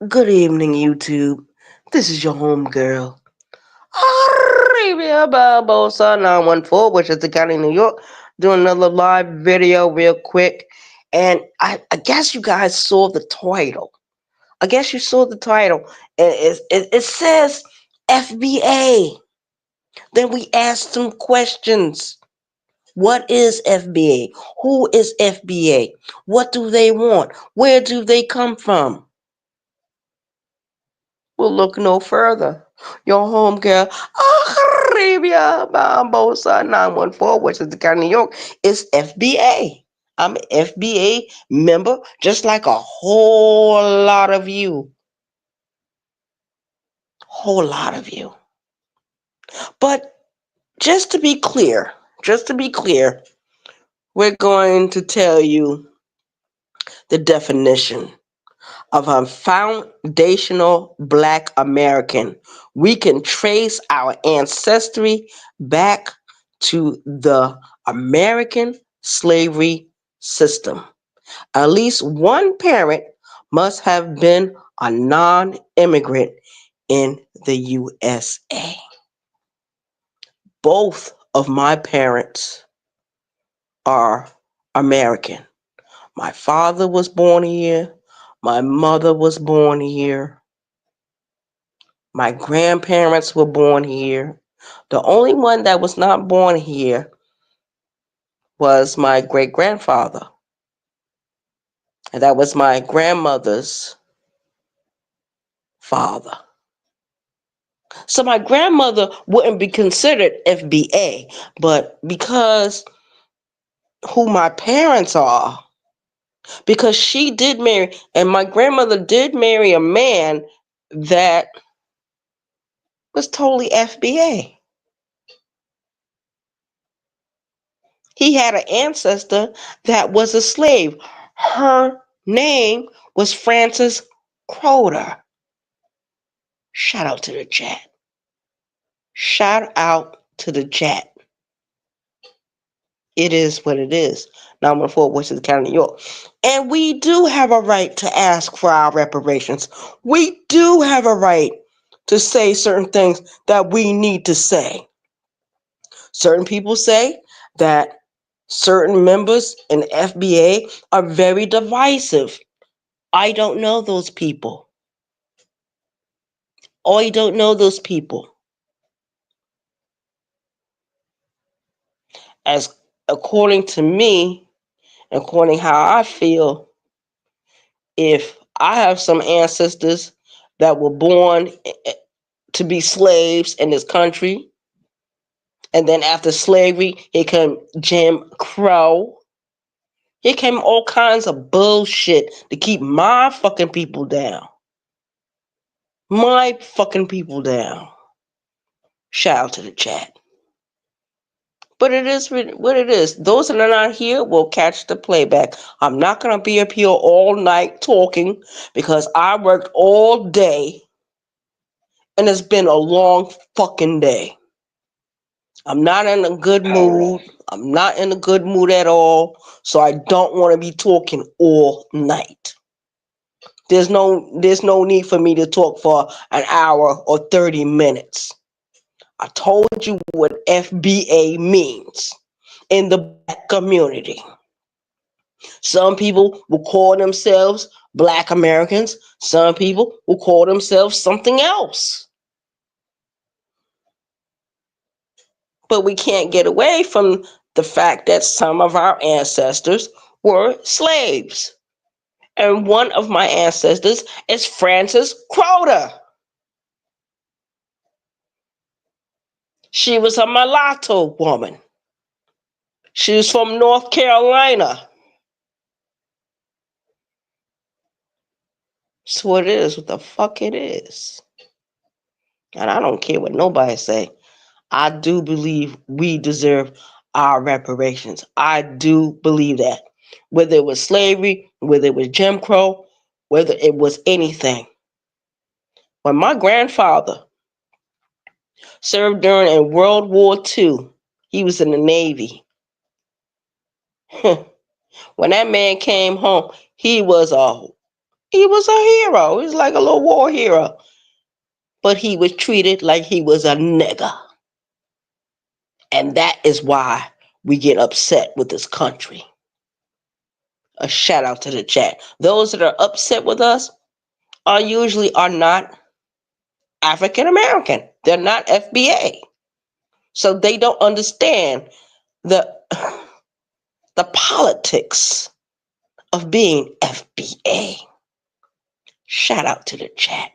Good evening, YouTube. This is your homegirl, Arabia Barbosa 914, which is the county of New York, doing another live video real quick. And I guess you guys saw the title. I guess you saw the title. And it says FBA. Then we asked some questions. What is FBA? Who is FBA? What do they want? Where do they come from? We'll look no further. Your home girl, Arabia Barbosa 914, which is the county of New York, is FBA. I'm an FBA member, just like a whole lot of you. Whole lot of you. But just to be clear, we're going to tell you the definition of a foundational Black American. We can trace our ancestry back to the American slavery system. At least one parent must have been a non immigrant in the USA. Both of my parents are American. My father was born here. My mother was born here. My grandparents were born here. The only one that was not born here was my great grandfather. And that was my grandmother's father. So my grandmother wouldn't be considered FBA, but because who my parents are, because she did marry, and my grandmother did marry a man that was totally FBA. He had an ancestor that was a slave. Her name was Frances Crowder. Shout out to the chat. Shout out to the chat. It is what it is. 914 Washington County, New York. And we do have a right to ask for our reparations. We do have a right to say certain things that we need to say. Certain people say that certain members in the FBA are very divisive. I don't know those people. I don't know those people. As according to me, according how I feel, if I have some ancestors that were born to be slaves in this country, and then after slavery, here came Jim Crow. Here came all kinds of bullshit to keep my fucking people down. My fucking people down. Shout out to the chat. But it is what it is. Those that are not here will catch the playback. I'm not going to be up here all night talking because I worked all day and it's been a long fucking day. I'm not in a good mood. I'm not in a good mood at all. So I don't want to be talking all night. There's no need for me to talk for an hour or 30 minutes. I told you what FBA means in the Black community. Some people will call themselves Black Americans. Some people will call themselves something else. But we can't get away from the fact that some of our ancestors were slaves. And one of my ancestors is Frances Crowder. She was a mulatto woman. She was from North Carolina. That's what it is, what the fuck it is. And I don't care what nobody say. I do believe we deserve our reparations. I do believe that. Whether it was slavery, whether it was Jim Crow, whether it was anything. When my grandfather served during World War II, he was in the Navy. When that man came home, he was a He was a hero. He was like a little war hero. But he was treated like he was a nigger. And that is why we get upset with this country. A shout out to the chat. Those that are upset with us are not African American. They're not FBA. So they don't understand the the politics of being FBA. Shout out to the chat.